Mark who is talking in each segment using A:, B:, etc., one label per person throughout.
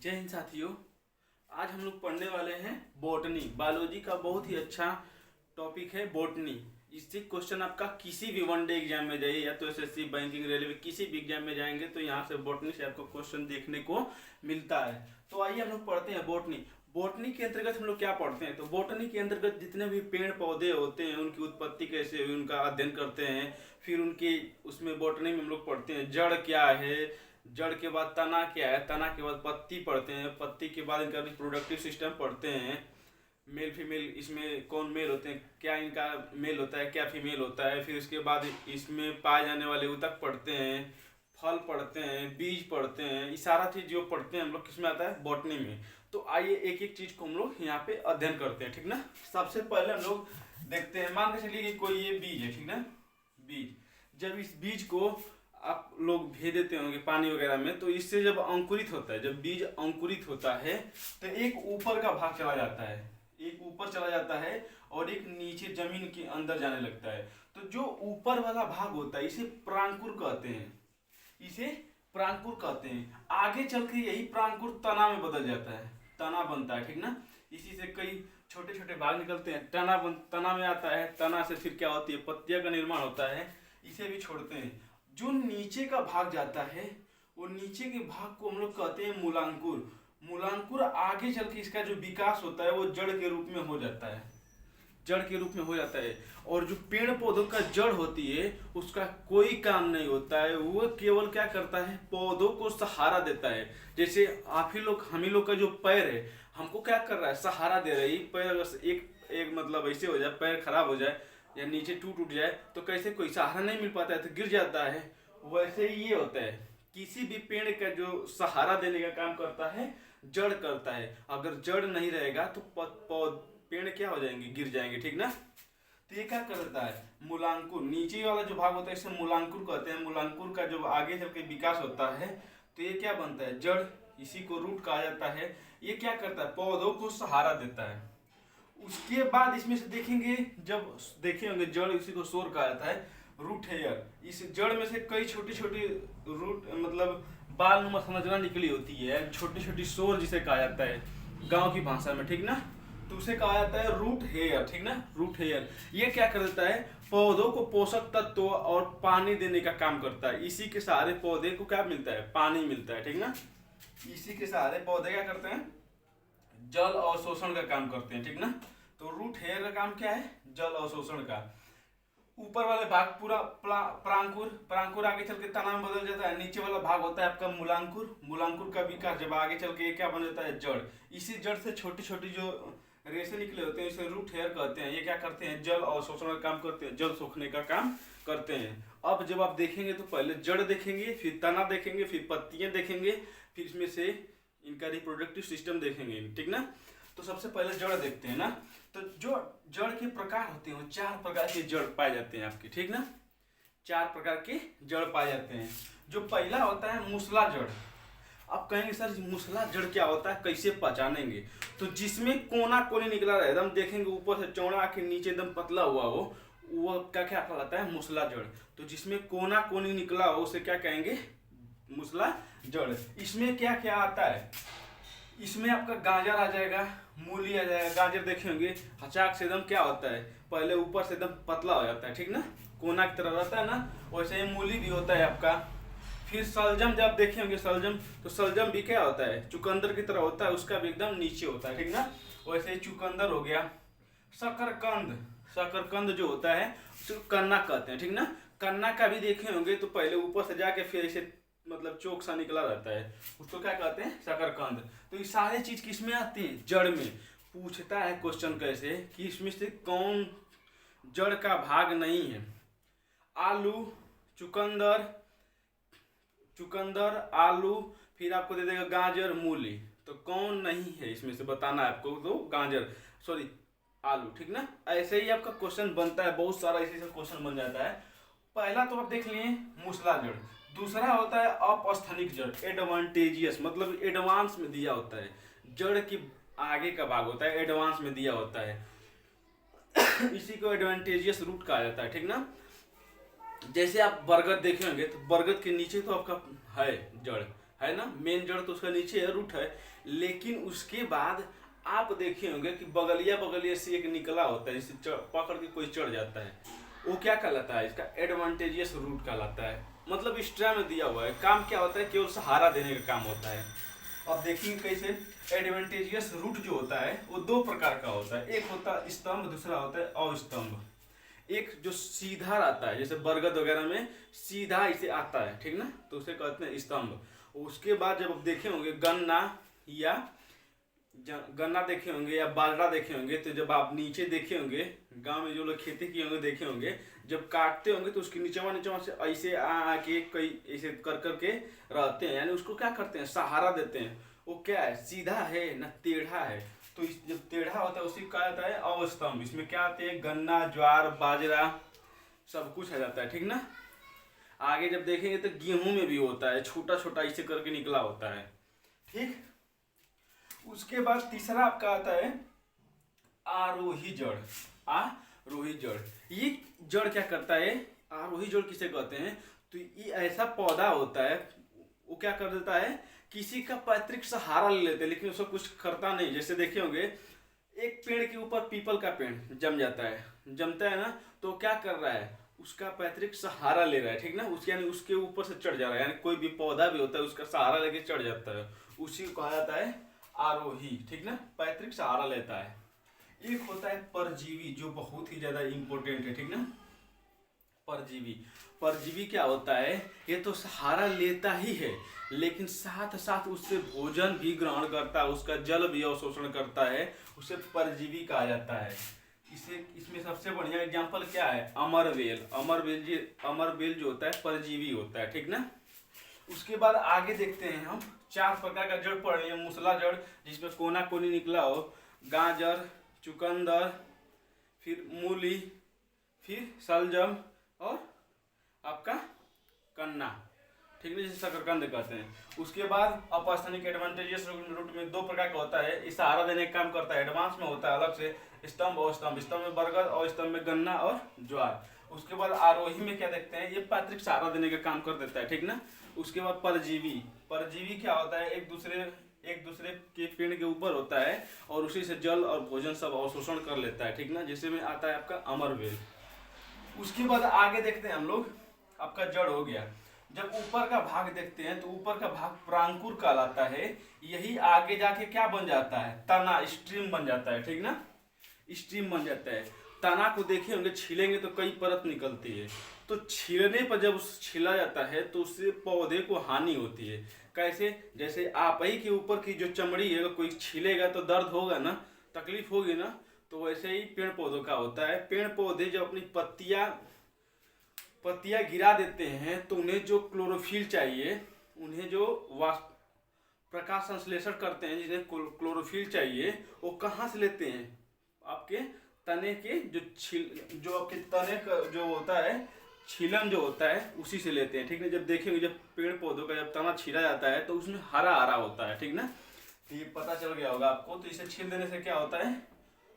A: जय हिंद साथियों। आज हम लोग पढ़ने वाले हैं बॉटनी। बायोलॉजी का बहुत ही अच्छा टॉपिक है बॉटनी। इससे क्वेश्चन आपका किसी भी वनडे एग्जाम में जाइए, या तो एसएससी, बैंकिंग, रेलवे, किसी भी एग्जाम में जाएंगे तो यहाँ से बॉटनी से आपको क्वेश्चन देखने को मिलता है। तो आइए हम लोग पढ़ते हैं बॉटनी। बॉटनी के अंतर्गत हम लोग क्या पढ़ते हैं, तो बॉटनी के अंतर्गत जितने भी पेड़ पौधे होते हैं उनकी उत्पत्ति कैसे हुई उनका अध्ययन करते हैं। फिर उनकी उसमें बॉटनी में हम लोग पढ़ते हैं जड़ क्या है, जड़ के बाद तना क्या है, तना के बाद पत्ती पढ़ते हैं, पत्ती के बाद इनका रिप्रोडक्टिव सिस्टम पढ़ते हैं, मेल फीमेल इसमें कौन मेल होते हैं, क्या इनका मेल होता है, क्या फीमेल होता है। फिर उसके बाद इसमें पाए जाने वाले ऊतक पढ़ते हैं, फल पढ़ते हैं, बीज पढ़ते हैं। ये सारा चीज जो पढ़ते हैं हम लोग किसमें आता है, बॉटनी में। तो आइए एक एक चीज को हम लोग यहाँ पे अध्ययन करते हैं, ठीक ना। सबसे पहले हम लोग देखते हैं, मान के चलिए कि कोई ये बीज है, ठीक ना, बीज। जब इस बीज को आप लोग भेज देते होंगे पानी वगैरह में, तो इससे जब अंकुरित होता है, जब बीज अंकुरित होता है तो एक ऊपर का भाग चला जाता है, एक ऊपर चला जाता है और एक नीचे जमीन के अंदर जाने लगता है। तो जो ऊपर वाला भाग होता है इसे प्रांकुर कहते हैं, इसे प्रांकुर कहते हैं। आगे चल के यही प्रांकुर तना में बदल जाता है, तना बनता है, ठीक ना। इसी से कई छोटे छोटे भाग निकलते हैं, तना में आता है। तना से फिर क्या होती है, पत्तियां का निर्माण होता है। इसे भी छोड़ते हैं। जो नीचे का भाग जाता है वो नीचे के भाग को हम लोग कहते हैं मूलांकुर। मूलांकुर आगे चल के इसका जो विकास होता है वो जड़ के रूप में हो जाता है, जड़ के रूप में हो जाता है। और जो पेड़ पौधों का जड़ होती है उसका कोई काम नहीं होता है, वो केवल क्या करता है, पौधों को सहारा देता है। जैसे आप ही लोग, हम ही लोग का जो पैर है हमको क्या कर रहा है, सहारा दे रहा है। पैर अगर एक मतलब ऐसे हो जाए, पैर खराब हो जाए या नीचे टूट जाए तो कैसे, कोई सहारा नहीं मिल पाता है तो गिर जाता है। वैसे ही ये होता है, किसी भी पेड़ का जो सहारा देने का काम करता है जड़ करता है। अगर जड़ नहीं रहेगा तो पेड़ क्या हो जाएंगे, गिर जाएंगे, ठीक ना। तो ये क्या करता है, मूलांकुर। नीचे वाला जो भाग होता है इसे मूलांकुर कहते हैं। मूलांकुर का जब आगे चल के विकास होता है तो ये क्या बनता है, जड़। इसी को रूट कहा जाता है। ये क्या करता है, पौधों को सहारा देता है। उसके बाद इसमें से देखेंगे, जब देखे होंगे जड़, इसी को सोर कहा जाता है, रूट हेयर। इस जड़ में से कई छोटी छोटी रूट मतलब बाल नुमा संरचना निकली होती है, छोटी छोटी सोर जिसे कहा जाता है गांव की भाषा में, ठीक ना। तो उसे कहा जाता है रूट हेयर, ठीक ना, रूट हेयर। ये क्या कर देता है, पौधों को पोषक तत्व और पानी देने का काम करता है। इसी के सहारे पौधे को क्या मिलता है, पानी मिलता है, ठीक ना। इसी के सहारे पौधे क्या करते हैं, जल अवशोषण का काम करते हैं, ठीक ना। तो रूट हेयर का काम क्या है, जल अवशोषण का। ऊपर वाले भाग पूरा प्रांकुर, प्रांकुर आगे चल के तना में बदल जाता है। नीचे वाला भाग होता है आपका मूलांकुर, मूलांकुर का विकास जब आगे चल के क्या बन जाता है, जड़। इसी जड़ से छोटी छोटी जो रेशे निकले होते हैं इसे रूट हेयर कहते हैं। ये क्या करते हैं, जल अवशोषण का काम करते हैं, जल सोखने का काम करते हैं। अब जब आप देखेंगे तो पहले जड़ देखेंगे, फिर तना देखेंगे, फिर पत्तियां देखेंगे, फिर इसमें से इनका रिप्रोडक्टिव सिस्टम देखेंगे, ठीक ना। तो सबसे पहले जड़ देखते हैं ना। तो जो जड़ के प्रकार होते हैं वो 4 प्रकार के जड़ पाए जाते हैं आपके, ठीक ना। 4 प्रकार के जड़ पाए जाते हैं। जो पहला होता है मूसला जड़। आप कहेंगे सर मूसला जड़ क्या होता है, कैसे पहचानेंगे। तो जिसमें कोना कोनी निकला रहे, एकदम देखेंगे ऊपर से चौड़ा के नीचे एकदम पतला हुआ हो, वो क्या क्या कहलाता है, मूसला जड़। तो जिसमें कोना कोनी निकला हो उसे क्या कहेंगे, मूसला जड़। इसमें क्या क्या आता है, इसमें आपका गाजर आ जाएगा, मूली आ जाएगा। गाजर देखे होंगे हचाक से एकदम क्या होता है, पहले ऊपर से एकदम पतला हो जाता है, ठीक ना, कोना की तरह रहता है ना। वैसे ही मूली भी होता है आपका। फिर सलजम जब देखे होंगे सलजम, तो सलजम भी क्या होता है, चुकंदर की तरह होता है, उसका भी एकदम नीचे होता है, ठीक ना। वैसे ही चुकंदर हो गया। शकरकंद, शकरकंद जो होता है उसको कन्ना कहते हैं, ठीक ना। कन्ना का भी देखे होंगे तो पहले ऊपर से जाके फिर ऐसे मतलब चोक सा निकला रहता है, उसको क्या कहते हैं, शकरकंद। तो ये सारी चीज किसमें आती है, जड़ में। पूछता है क्वेश्चन कैसे कि इसमें से कौन जड़ का भाग नहीं है। आलू, चुकंदर, चुकंदर, आलू, फिर आपको दे देगा गाजर, मूली। तो कौन नहीं है इसमें से बताना है आपको, तो गाजर सॉरी आलू, ठीक ना। ऐसे ही आपका क्वेश्चन बनता है, बहुत सारा इसी से क्वेश्चन बन जाता है। पहला तो आप देख लिए मूसला जड़। दूसरा होता है अपस्थानिक जड़, एडवांटेजियस, मतलब एडवांस में दिया होता है, जड़ के आगे का भाग होता है, एडवांस में दिया होता है। इसी को एडवांटेजियस रूट कहा जाता है, ठीक ना। जैसे आप बरगद देखे होंगे तो बरगद के नीचे तो आपका है जड़, है ना, मेन जड़ तो उसका नीचे है, रूट है। लेकिन उसके बाद आप देखे होंगे कि बगलिया बगलिया से एक निकला होता है, जिसे पकड़ के कोई चढ़ जाता है, वो क्या कहलाता है, इसका एडवांटेजियस रूट कहलाता है। मतलब स्ट्रा में दिया हुआ है, काम क्या होता है, केवल सहारा देने का काम होता है। अब देखेंगे कैसे। एडवांटेजियस रूट जो होता है वो दो प्रकार का होता है, एक होता है स्तंभ, दूसरा होता है अवस्तंभ। एक जो सीधा आता है, जैसे बरगद वगैरह में सीधा इसे आता है, ठीक ना, तो उसे कहते हैं स्तंभ। उसके बाद जब आप देखे होंगे गन्ना देखे होंगे या बाजरा देखे होंगे, तो जब आप नीचे देखे होंगे, गांव में जो लोग खेती किए होंगे देखे होंगे, जब काटते होंगे तो उसके नीचे से ऐसे आके कई ऐसे कर करके रहते हैं, यानी उसको क्या करते हैं, सहारा देते हैं। वो क्या है, सीधा है ना टेढ़ा है। तो जब टेढ़ा होता है उसी कहा जाता है अवस्तंभ। इसमें क्या आते हैं, गन्ना, ज्वार, बाजरा सब कुछ आ जाता है, ठीक ना। आगे जब देखेंगे तो गेहूं में भी होता है, छोटा छोटा ऐसे करके निकला होता है, ठीक। उसके बाद तीसरा आपका आता है आरोही जड़। आरोही जड़, ये जड़ क्या करता है, आरोही जड़ किसे कहते हैं, तो ये ऐसा पौधा होता है, वो क्या कर देता है, किसी का पैतृक सहारा ले लेते हैं, लेकिन उसको कुछ करता नहीं। जैसे देखे होंगे एक पेड़ के ऊपर पीपल का पेड़ जमता है ना, तो क्या कर रहा है, उसका पैतृक सहारा ले रहा है, ठीक ना, उसके यानी उसके ऊपर से चढ़ जा रहा है। यानी कोई भी पौधा भी होता है उसका सहारा लेके चढ़ जाता है, उसी को कहा जाता है आरोही, ठीक ना, पैतृक सहारा लेता है। एक होता है परजीवी, जो बहुत ही ज्यादा इंपॉर्टेंट है, ठीक ना। परजीवी क्या होता है, ये तो सहारा लेता ही है, लेकिन साथ साथ उससे भोजन भी ग्रहण करता है, उसका जल भी अवशोषण करता है, उसे परजीवी कहा जाता है। इसमें सबसे बढ़िया एग्जांपल क्या है, अमरबेल जो होता है परजीवी होता है, ठीक ना। उसके बाद आगे देखते हैं हम, 4 प्रकार का जड़ पढ़ लिया। मूसला जड़, जिसमें कोना कोनी निकला हो, गाजर, चुकंदर, फिर मूली, फिर सलजम और आपका कन्ना, ठीक है, जिसे शकरकंद कहते हैं। उसके बाद अपस्थानिक एडवांटेजियस रूट में 2 प्रकार का होता है, इस सहारा देने का काम करता है। एडवांस में होता है अलग से स्तंभ और स्तंभ, स्तंभ में बरगद और स्तंभ में गन्ना और ज्वार। उसके बाद आरोही में क्या देखते हैं, ये पैतृक सहारा देने का काम कर देता है, ठीक ना। उसके बाद परजीवी क्या होता है, एक दूसरे के पेड़ के ऊपर होता है और उसी से जल और भोजन सब अवशोषण कर लेता है, ठीक ना, जिसमें में आता है आपका अमरबेल। उसके बाद आगे देखते हैं हम लोग, आपका जड़ हो गया। जब ऊपर का भाग देखते हैं तो ऊपर का भाग प्रांकुर कहलाता है। यही आगे जाके क्या बन जाता है, तना, स्ट्रीम बन जाता है, ठीक ना, स्ट्रीम बन जाता है। तना को देखे होंगे, छीलेंगे तो कई परत निकलती है, तो छीलने पर जब छीला जाता है तो उससे पौधे को हानि होती है। कैसे, जैसे आप ही के ऊपर की जो चमड़ी है, कोई छीलेगा तो दर्द होगा ना, तकलीफ होगी ना, तो वैसे ही पेड़ पौधों का होता है। पेड़ पौधे जब अपनी पत्तियां गिरा देते हैं तो उन्हें जो क्लोरोफिल चाहिए, उन्हें जो प्रकाश संश्लेषण करते हैं, जिन्हें क्लोरोफिल चाहिए, वो कहाँ से लेते हैं, आपके तने के जो आपके तने का जो होता है, छीलन जो होता है, उसी से लेते हैं, ठीक ना। जब देखेंगे, जब पेड़ पौधों का जब तना छीला जाता है तो उसमें हरा हरा होता है, ठीक ना, तो ये पता चल गया होगा आपको। तो इसे छील देने से क्या होता है,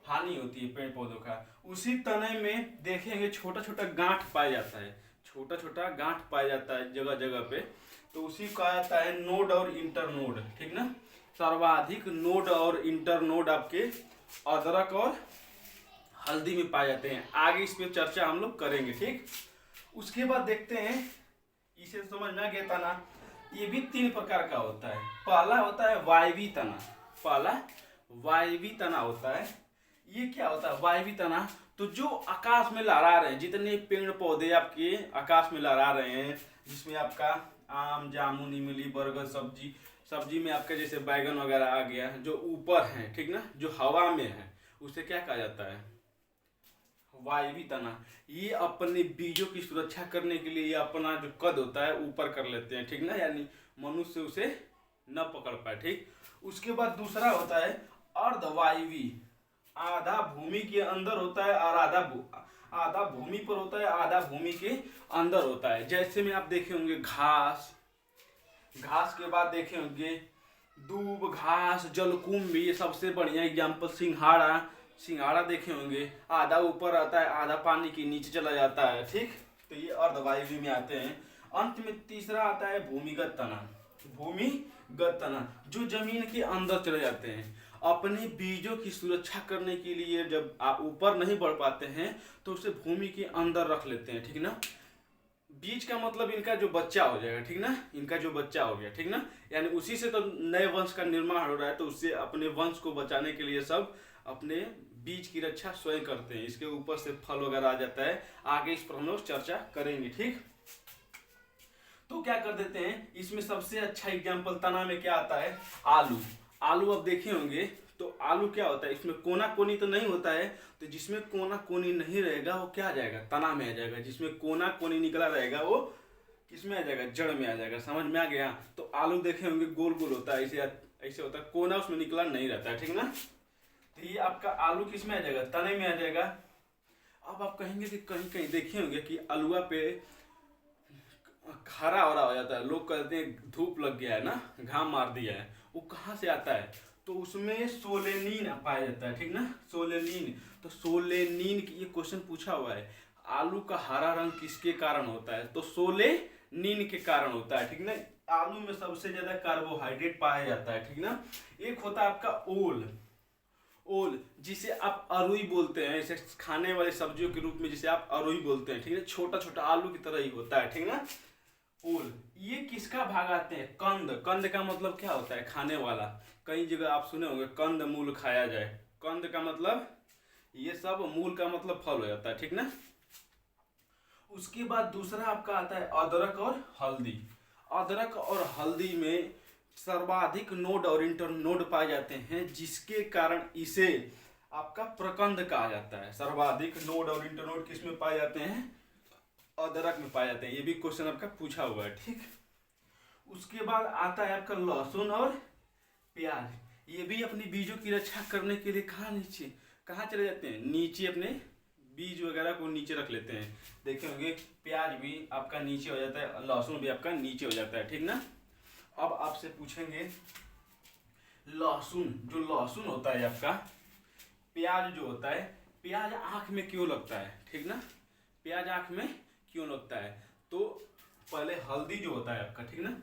A: हानि होती है पेड़ पौधों का। उसी तने में देखेंगे छोटा छोटा गांठ पाया जाता है, जगह जगह पे, तो उसी को कहा जाता है नोड और इंटरनोड, ठीक ना। सर्वाधिक नोड और इंटरनोड आपके अदरक और हल्दी में पाए जाते हैं। आगे इस पे चर्चा हम लोग करेंगे, ठीक। उसके बाद देखते हैं, इसे समझ में आ गया तना, ये भी 3 प्रकार का होता है। पहला होता है वायवी तना होता है। ये क्या होता है वायवी तना, तो जो आकाश में लहरा रहे हैं, जितने पेड़ पौधे आपके आकाश में लहरा रहे हैं, जिसमें आपका आम, जामुन, इमली, बरगद, सब्जी में आपका जैसे बैगन वगैरह आ गया, जो ऊपर है, ठीक ना, जो हवा में है, उसे क्या कहा जाता है, वायवी तना। ये अपने बीजों की सुरक्षा करने के लिए ये अपना जो कद होता है ऊपर कर लेते हैं, ठीक ना, यानी मनुष्य उसे न पकड़ पाए, ठीक। उसके बाद दूसरा होता है अर्धवायवी, आधा भूमि के अंदर होता है और आधा भूमि पर होता है, आधा भूमि के अंदर होता है। जैसे में आप देखे होंगे घास के बाद देखे होंगे दूब, घास, जलकुंभी, ये सबसे बढ़िया एग्जाम्पल सिंघाड़ा देखे होंगे, आधा ऊपर आता है, आधा पानी के नीचे चला जाता है, ठीक। तो ये अर्धवायवी में आते हैं। अंत में तीसरा आता है भूमिगत तना। भूमिगत तना, जो जमीन के अंदर चले जाते हैं। अपने बीजों की सुरक्षा करने के लिए जब ऊपर नहीं बढ़ पाते हैं तो उसे भूमि के अंदर रख लेते हैं, ठीक ना। बीज का मतलब इनका जो बच्चा हो जाएगा, ठीक ना, इनका जो बच्चा हो गया, ठीक ना, यानी उसी से तो नए वंश का निर्माण हो रहा है। तो उससे अपने वंश को बचाने के लिए सब अपने बीज की रक्षा स्वयं करते हैं। इसके ऊपर से फल वगैरह आ जाता है, आगे इस पर हम लोग चर्चा करेंगे, ठीक। तो क्या कर देते हैं, इसमें सबसे अच्छा एग्जाम्पल तना में क्या आता है, आलू। आलू अब देखे होंगे तो आलू क्या होता है, इसमें कोना कोनी तो नहीं होता है, तो जिसमें कोना कोनी नहीं रहेगा वो क्या आ जाएगा, तना में आ जाएगा। जिसमें कोना कोनी निकला रहेगा वो किसमें आ जाएगा, जड़ में आ जाएगा। समझ में आ गया। तो आलू देखे होंगे गोल गोल होता है, ऐसे ऐसे होता है, कोना उसमें निकला नहीं रहता है, ठीक ना। तो ये आपका आलू किस में आ जाएगा, तने में आ जाएगा। अब आप कहेंगे कि कहीं कहीं देखे होंगे कि आलुआ पे हरा हरा हो जाता है, लोग कहते हैं धूप लग गया है ना, घाम मार दिया है। वो कहाँ से आता है, तो उसमें सोलेनिन पाया जाता है, ठीक ना, सोलेनिन। तो सोलेनिन की ये क्वेश्चन पूछा हुआ है, आलू का हरा रंग किसके कारण होता है, तो सोलेनिन के कारण होता है, ठीक ना। आलू में सबसे ज्यादा कार्बोहाइड्रेट पाया जाता है, ठीक ना। एक होता है आपका ओल, ओल जिसे आप अरुई बोलते हैं, इसे खाने वाले सब्जियों के रूप में जिसे आप अरुई बोलते हैं, ठीक है। छोटा छोटा आलू की तरह ही होता है, ठीक ना, ओल। ये किसका भाग आते हैं, कंद। कंद का मतलब क्या होता है, खाने वाला। कई जगह आप सुने होंगे कंद मूल खाया जाए। कंद का मतलब ये सब, मूल का मतलब फल हो जाता है, ठीक ना। उसके बाद दूसरा आपका आता है अदरक और हल्दी। अदरक और हल्दी में सर्वाधिक नोड और इंटरनोड पाए जाते हैं, जिसके कारण इसे आपका प्रकंद कहा जाता है। सर्वाधिक नोड और इंटरनोड किसमें पाए जाते हैं, अदरक में पाए जाते हैं। ये भी क्वेश्चन आपका पूछा हुआ है, ठीक। उसके बाद आता है आपका लहसुन और प्याज। ये भी अपनी बीजों की रक्षा करने के लिए कहाँ चले जाते हैं, नीचे अपने बीज वगैरह को नीचे रख लेते हैं। देखे होंगे प्याज भी आपका नीचे हो जाता है, लहसुन भी आपका नीचे हो जाता है, ठीक ना। अब आपसे पूछेंगे लहसुन, जो लहसुन होता है आपका, प्याज जो होता है, प्याज आंख में क्यों लगता है, ठीक ना, प्याज आंख में क्यों लगता है। तो पहले हल्दी जो होता है आपका, ठीक ना,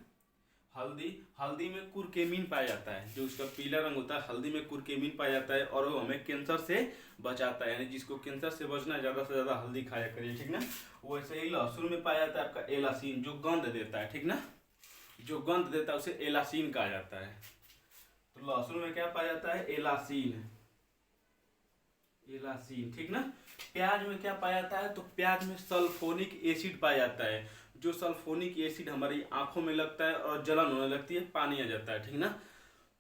A: हल्दी में कुरकेमिन पाया जाता है, जो उसका पीला रंग होता है, हल्दी में कुरकेमिन पाया जाता है और वो हमें कैंसर से बचाता है। यानी जिसको कैंसर से बचना है ज्यादा से ज्यादा हल्दी खाया करिए, ठीक ना। वैसे ही लहसुन में पाया जाता है आपका एलासीन, जो गंध देता है, ठीक ना, जो गंध देता है उसे एलासीन कहा जाता है। तो लहसुन में क्या पाया जाता है, एलासीन, ठीक ना। प्याज में क्या पाया जाता है, तो प्याज में सल्फोनिक एसिड पाया जाता है, जो सल्फोनिक एसिड हमारी आंखों में लगता है और जलन होने लगती है, पानी आ जाता है, ठीक ना।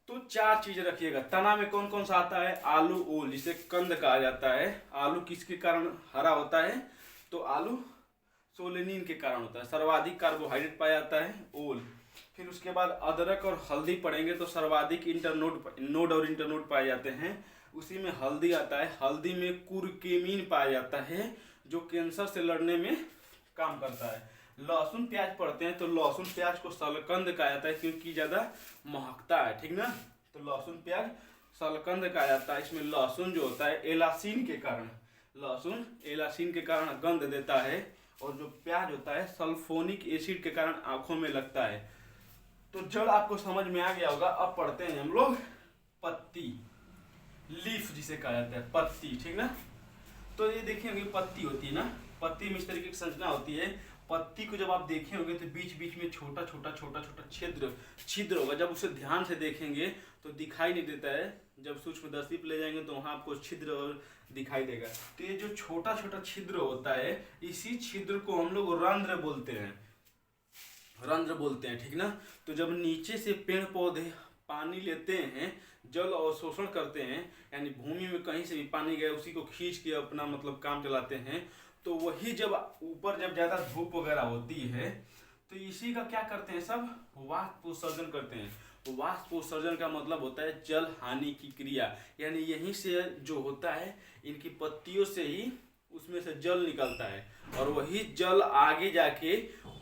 A: तो चार चीजें रखिएगा। तना में कौन कौन सा आता है, आलू, ओल, जिसे कंद कहा जाता है। आलू किसके कारण हरा होता है, तो आलू सोलेनिन के कारण होता है। सर्वाधिक कार्बोहाइड्रेट पाया जाता है, ओल। फिर उसके बाद अदरक और हल्दी पढ़ेंगे तो सर्वाधिक नोड और इंटरनोड पाए जाते हैं। उसी में हल्दी आता है, हल्दी में कुरकेमिन पाया जाता है, जो कैंसर से लड़ने में काम करता है। लहसुन प्याज पढ़ते हैं तो लहसुन प्याज को सलकंद कहा जाता है, क्योंकि ज्यादा महकता है, ठीक ना। तो लहसुन प्याज सलकंद कहा जाता है। इसमें लहसुन जो होता है एलासीन के कारण, लहसुन एलासीन के कारण गंध देता है, और जो प्याज होता है सल्फोनिक एसिड के कारण आंखों में लगता है। तो जड़ आपको समझ में आ गया होगा। अब पढ़ते हैं हम लोग पत्ती, लीफ जिसे कहा जाता है, पत्ती, ठीक ना। तो ये देखिए होंगे पत्ती होती है ना, पत्ती में इस तरीके की संरचना होती है। पत्ती को जब आप देखे होंगे तो बीच बीच में छोटा छोटा छिद्र होगा। जब उसे ध्यान से देखेंगे तो दिखाई नहीं देता है, जब सूक्ष्मदर्शी पे ले जाएंगे तो वहां आपको छिद्र और दिखाई देगा। तो ये जो छोटा छोटा छिद्र होता है, इसी छिद्र को हम लोग रंध्र बोलते हैं, ठीक ना। तो जब नीचे से पेड़ पौधे पानी लेते हैं, जल अवशोषण करते हैं, यानी भूमि में कहीं से भी पानी गया उसी को खींच के अपना मतलब काम चलाते हैं, तो वही जब ऊपर जब ज्यादा धूप वगैरह होती है तो इसी का क्या करते हैं, सब वाष्पोत्सर्जन करते हैं। वाष्पोत्सर्जन का मतलब होता है जल हानि की क्रिया, यानी यहीं से जो होता है इनकी पत्तियों से ही उसमें से जल निकलता है, और वही जल आगे जाके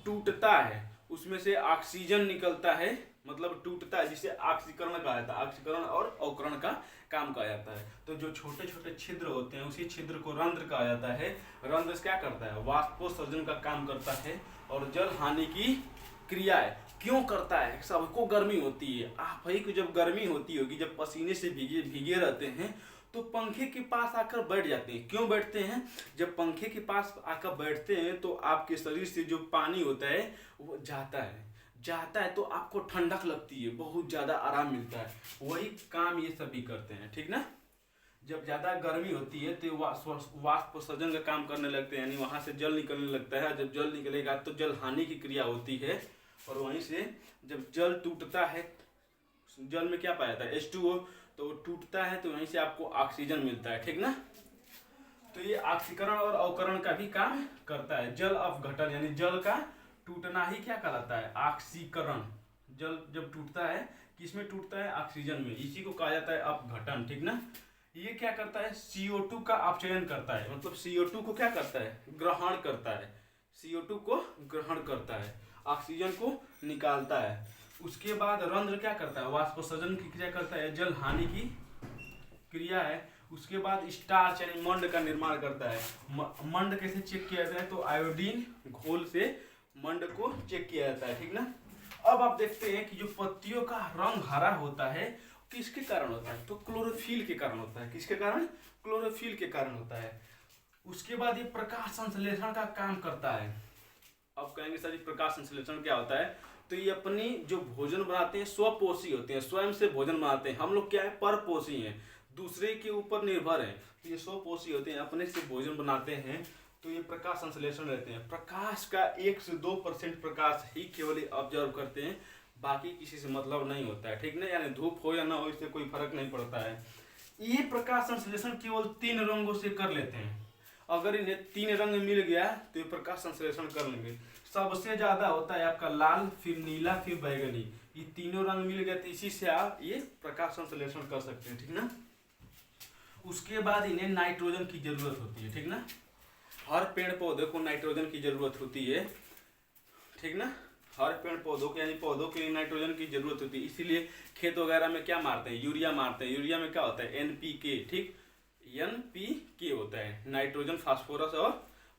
A: टूटता है, उसमें से ऑक्सीजन निकलता है, मतलब टूटता है, जिसे ऑक्सीकरण कहा जाता है। ऑक्सीकरण और अवकरण का काम कहा जाता है। तो जो छोटे छोटे छिद्र होते हैं उसी छिद्र को रंध्र कहा जाता है। रंध्र क्या करता है, वाष्पोत्सर्जन का काम करता है और जल हानि की क्रिया है। क्यों करता है? सबको गर्मी होती है, आप ही को जब गर्मी होती होगी, जब पसीने से भीगे भीगे रहते हैं तो पंखे के पास आकर बैठ जाते हैं। क्यों बैठते हैं? जब पंखे के पास आकर बैठते हैं तो आपके शरीर से जो पानी होता है वो जाता है तो आपको ठंडक लगती है, बहुत ज़्यादा आराम मिलता है। वही काम ये सभी करते हैं, ठीक ना। जब ज़्यादा गर्मी होती है तो वाष्पोत्सर्जन का काम करने लगते हैं, यानी वहाँ से जल निकलने लगता है। जब जल निकलेगा तो जल हानि की क्रिया होती है, और वहीं से जब जल टूटता है, जल में क्या पाया जाता है? H2O, तो टूटता है तो वहीं से आपको ऑक्सीजन मिलता है, ठीक ना। तो ये ऑक्सीकरण और अवकरण का भी काम करता है। जल अपघटन यानी जल का टूटना ही क्या कहलाता है? ऑक्सीकरण। जल जब टूटता है, किसमें टूटता है? ऑक्सीजन में, इसी को कहा जाता है अपघटन, ठीक ना। ये क्या करता है? CO2 का अपचयन करता है, मतलब CO2 को क्या करता है? ग्रहण करता है। CO2 को ग्रहण करता है, ऑक्सीजन को निकालता है। उसके बाद रंध्र क्या करता है? वाष्पोत्सर्जन की क्रिया करता है, जल हानि की क्रिया है। उसके बाद स्टार्च यानी मंड का निर्माण करता है। मंड कैसे चेक किया जाता है? तो आयोडीन घोल से मंड को चेक किया जाता है, ठीक ना। अब आप देखते हैं कि जो पत्तियों का रंग हरा होता है किसके कारण होता है? तो क्लोरोफिल के कारण होता है। किसके कारण? क्लोरोफिल के कारण होता है। उसके बाद ये प्रकाश संश्लेषण का काम करता है। अब कहेंगे सर प्रकाश संश्लेषण क्या होता है? तो ये अपनी जो भोजन बनाते हैं स्वपोषी होते हैं, स्वयं से भोजन बनाते हैं। हम लोग क्या है? परपोषी हैं, दूसरे के ऊपर निर्भर हैं। तो ये स्वपोषी होते हैं, अपने से भोजन बनाते हैं, तो ये प्रकाश संश्लेषण रहते हैं। प्रकाश का 1 से 2% प्रकाश ही केवल ऑब्जर्व करते हैं, बाकी किसी से मतलब नहीं होता है, ठीक ना। यानी धूप हो या ना हो इससे कोई फर्क नहीं पड़ता है। ये प्रकाश संश्लेषण केवल 3 रंगों से कर लेते हैं। अगर इन्हें 3 रंग मिल गया तो ये प्रकाश संश्लेषण कर लेंगे। सबसे ज्यादा होता है आपका लाल, फिर नीला, फिर बैगनी। ये तीनों रंग मिल गए तो इसी से आप ये प्रकाश संश्लेषण कर सकते हैं, ठीक ना। उसके बाद इन्हें नाइट्रोजन की जरूरत होती है, ठीक ना। हर पेड़ पौधे को नाइट्रोजन की जरूरत होती है, ठीक ना। हर पेड़ पौधों के यानी पौधों के लिए नाइट्रोजन की जरूरत होती है। इसीलिए खेत वगैरह में क्या मारते हैं? यूरिया मारते हैं। यूरिया में क्या होता है? NPK, ठीक। NPK होता है, नाइट्रोजन, फास्फोरस और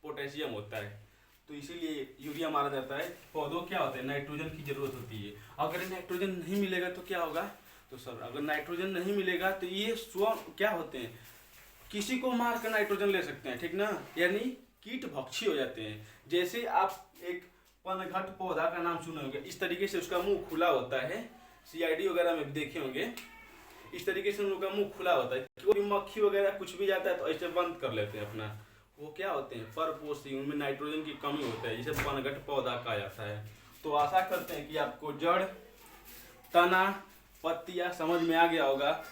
A: पोटेशियम होता है। तो इसीलिए यूरिया मारा जाता है। पौधों क्या होता है? नाइट्रोजन की जरूरत होती है। अगर नाइट्रोजन नहीं मिलेगा तो क्या होगा? तो सर अगर नाइट्रोजन नहीं मिलेगा तो ये स्व क्या होते हैं? किसी को मार कर नाइट्रोजन ले सकते हैं, ठीक ना। यानी कीट भक्षी हो जाते हैं। जैसे आप एक पनघट पौधा का नाम सुने होंगे, इस तरीके से उसका मुंह खुला होता है। CID वगैरह में देखे होंगे, इस तरीके से उनका मुंह खुला होता है। कोई मक्खी वगैरह कुछ भी जाता है तो ऐसे बंद कर लेते हैं अपना। वो क्या होते हैं? परपोषी, उनमें नाइट्रोजन की कमी होता है, जिसे पनघट पौधा कहा जाता है। तो आशा करते हैं कि आपको जड़, तना, पत्तियां समझ में आ गया होगा।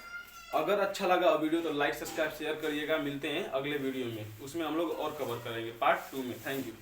A: अगर अच्छा लगा वीडियो तो लाइक, सब्सक्राइब, शेयर करिएगा। मिलते हैं अगले वीडियो में, उसमें हम लोग और कवर करेंगे पार्ट 2 में। Thank you.